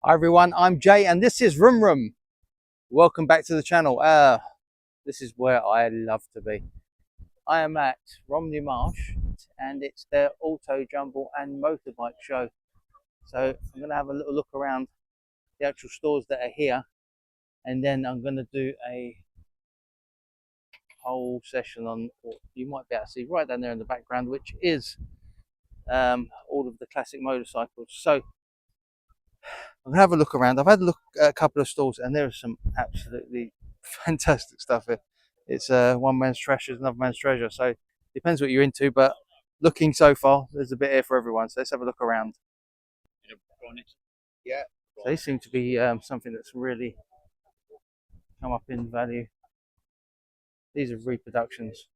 Hi everyone, I'm Jay and this is Room Room. Welcome back to the channel. This is where I love to be. I am at Romney Marsh and it's their auto, jumble and motorbike show. So I'm going to have a little look around the actual stores that are here, and then I'm going to do a whole session on what you might be able to see right down there in the background, which is all of the classic motorcycles. So I'm gonna have a look around. I've had a look at a couple of stores and there is some absolutely fantastic stuff here. It's one man's trash is another man's treasure. So depends what you're into, but looking so far, there's a bit here for everyone. So let's have a look around. Yeah. So these seem to be something that's really come up in value. These are reproductions,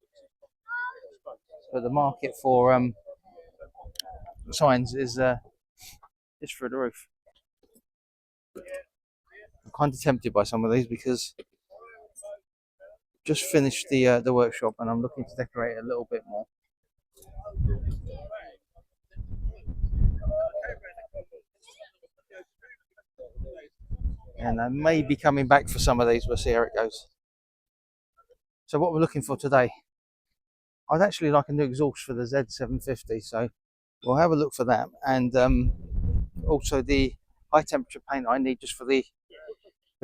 but the market for signs is through the roof. I'm kind of tempted by some of these because just finished the workshop and I'm looking to decorate it a little bit more. And I may be coming back for some of these. We'll see how it goes. So what we're looking for today, I'd actually like a new exhaust for the Z750, so we'll have a look for that, and also the high temperature paint I need just for the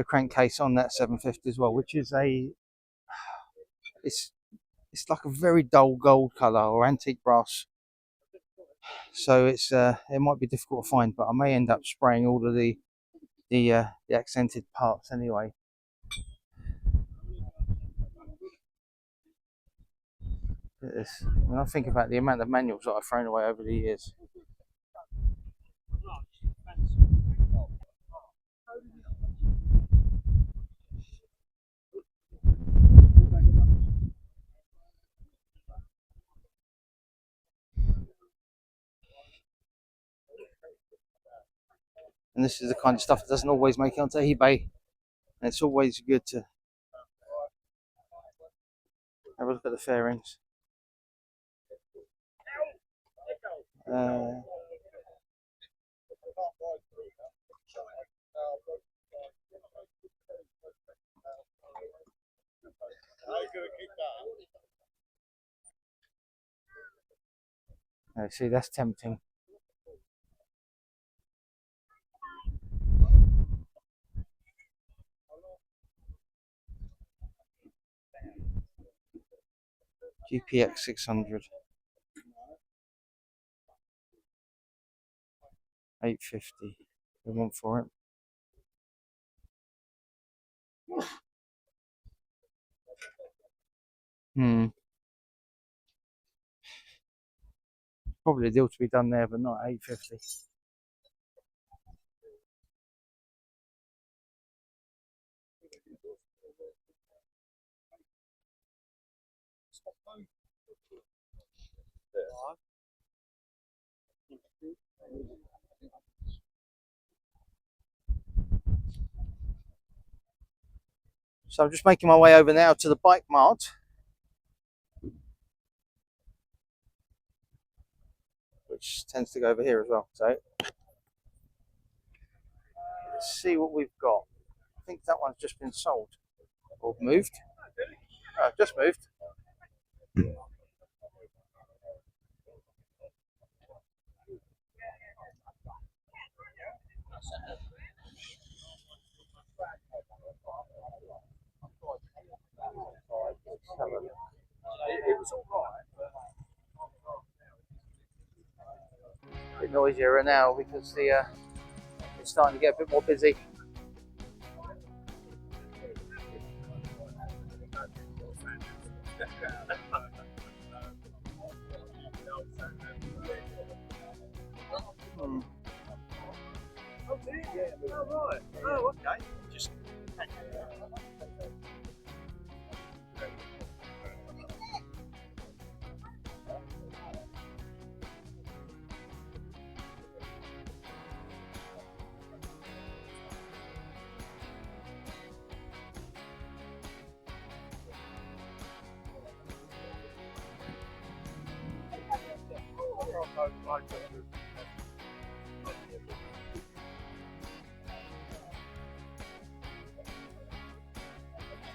crankcase on that 750 as well, which is it's like a very dull gold color or antique brass, so it's it might be difficult to find, but I may end up spraying all of the accented parts anyway. Look at this. When I think about the amount of manuals that I've thrown away over the years. And this is the kind of stuff that doesn't always make it onto eBay. And it's always good to have a look at the fairings. See, that's tempting. GPX 600. 850. We want for it. Probably a deal to be done there, but not 850. So I'm just making my way over now to the bike mart, which tends to go over here as well. So let's see what we've got. I think that one's just been sold or moved. Just moved. It was alright. A bit noisier now because it's starting to get a bit more busy. Oh, do you? Yeah. Oh, right. Oh, okay. Just.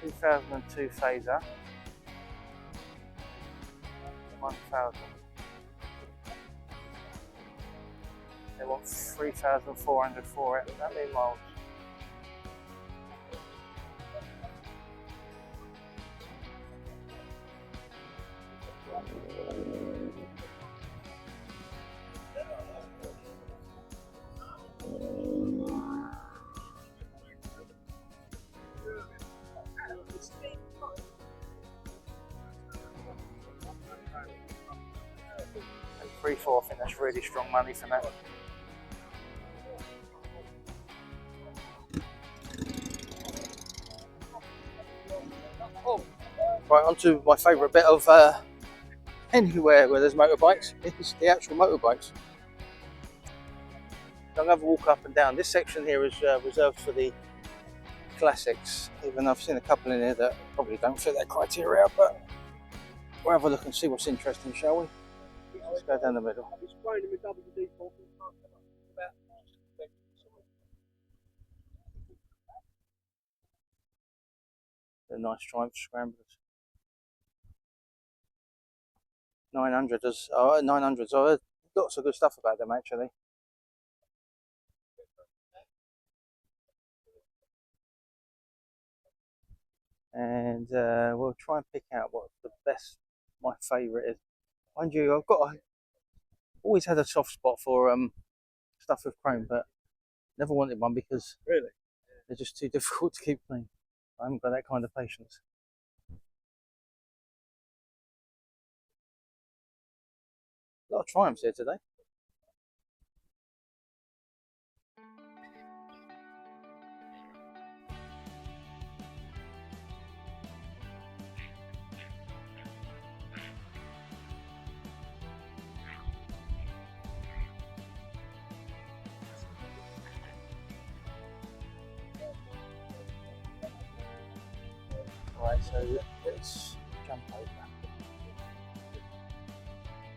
2002 Phaser, 1000. They want 3,400 for it. That many miles. And 3.4, I think that's really strong money for that. Right, on to my favourite bit of anywhere where there's motorbikes, it's the actual motorbikes. I'm going to have a walk up and down. This section here is reserved for the classics, even though I've seen a couple in here that probably don't fit that criteria, but we'll have a look and see what's interesting, shall we? Let's go down the middle. The nice Triumph Scramblers. 900s. Oh, 900s. Oh, there's lots of good stuff about them actually. And we'll try and pick out what the best, my favourite is. Mind you, I've always had a soft spot for stuff with chrome, but never wanted one because Really? they're just too difficult to keep clean. I haven't got that kind of patience. A lot of Triumphs here today. Right, so let's jump over.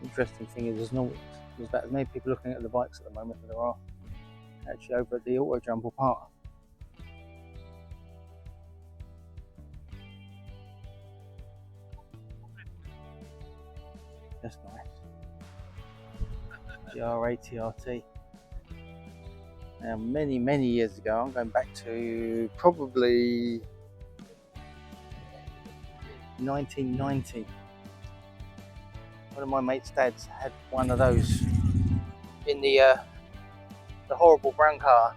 Interesting thing is there's about as many people looking at the bikes at the moment than there are actually over at the Auto Jumble part. That's nice. The R80RT. Now, many years ago, I'm going back to probably 1990. One of my mates' dads had one of those in the horrible brown car,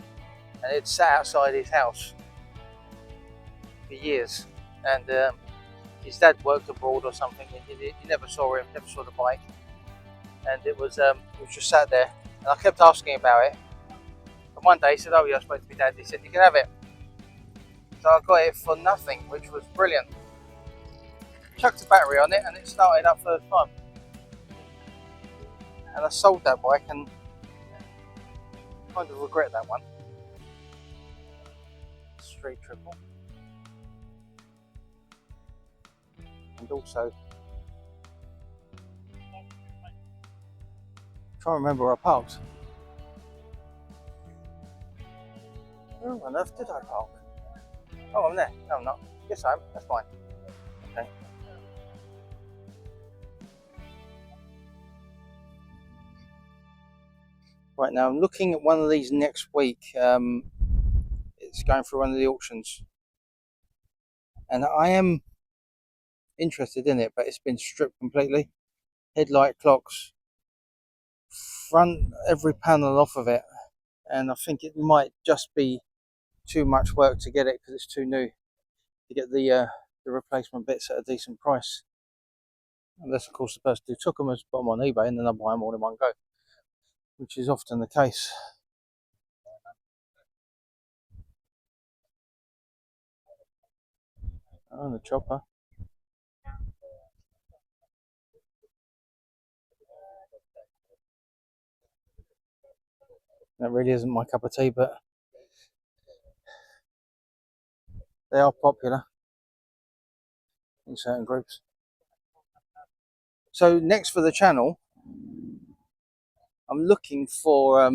and it sat outside his house for years. And his dad worked abroad or something. He never saw him, never saw the bike, and it was just sat there. And I kept asking about it. And one day he said, "Oh, yeah, I spoke to my dad." He said, "You can have it." So I got it for nothing, which was brilliant. Chucked a battery on it, and it started up first time. And I sold that bike, and kind of regret that one. Street triple. And also, try and remember where I parked. Where on earth did I park? Oh, I'm there. No, I'm not. Yes, I am. That's fine. Okay. Right, now I'm looking at one of these next week. It's going through one of the auctions, and I am interested in it, but it's been stripped completely. Headlight clocks, front every panel off of it, and I think it might just be too much work to get it because it's too new to get the replacement bits at a decent price. Unless, of course, the person who took them has put them on eBay and then I buy them all in one go, which is often the case. Oh, the chopper. That really isn't my cup of tea, but they are popular in certain groups. So next for the channel, I'm looking for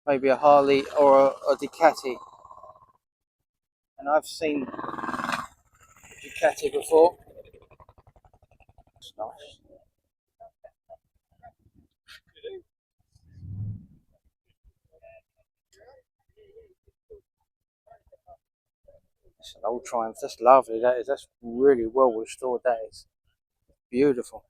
maybe a Harley or a Ducati. and I've seen Ducati before. It's nice. It's an old Triumph. That's lovely. That is. That's really well restored. That is beautiful.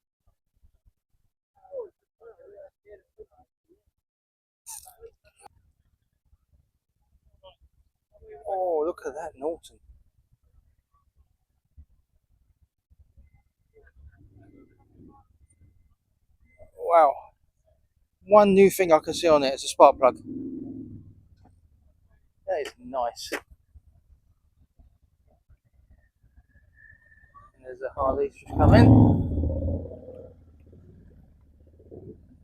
Oh, look at that, Norton. Wow. One new thing I can see on it is a spark plug. That is nice. And there's a Harley just come in.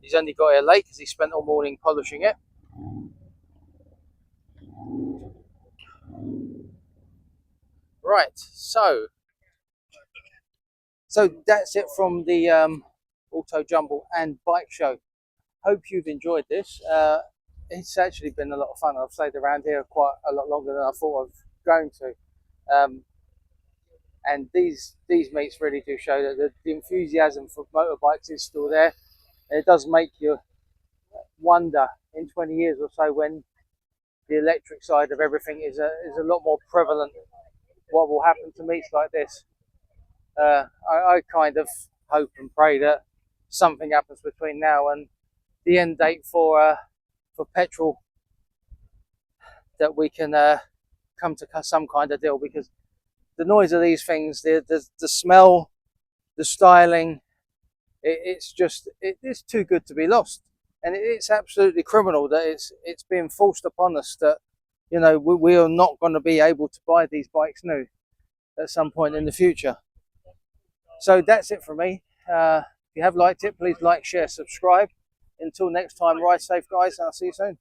He's only got here late because he spent all morning polishing it. Right, so that's it from the Auto Jumble and Bike Show. Hope you've enjoyed this. It's actually been a lot of fun. I've stayed around here quite a lot longer than I thought I was going to. And these meets really do show that the enthusiasm for motorbikes is still there. And it does make you wonder in 20 years or so, when the electric side of everything is a lot more prevalent, what will happen to meets like this. I kind of hope and pray that something happens between now and the end date for petrol, that we can come to some kind of deal, because the noise of these things, the smell, the styling, it's too good to be lost, and it's absolutely criminal that it's being forced upon us that we are not going to be able to buy these bikes new at some point in the future. So that's it from me. If you have liked it, please like, share, subscribe. Until next time, ride safe, guys, and I'll see you soon.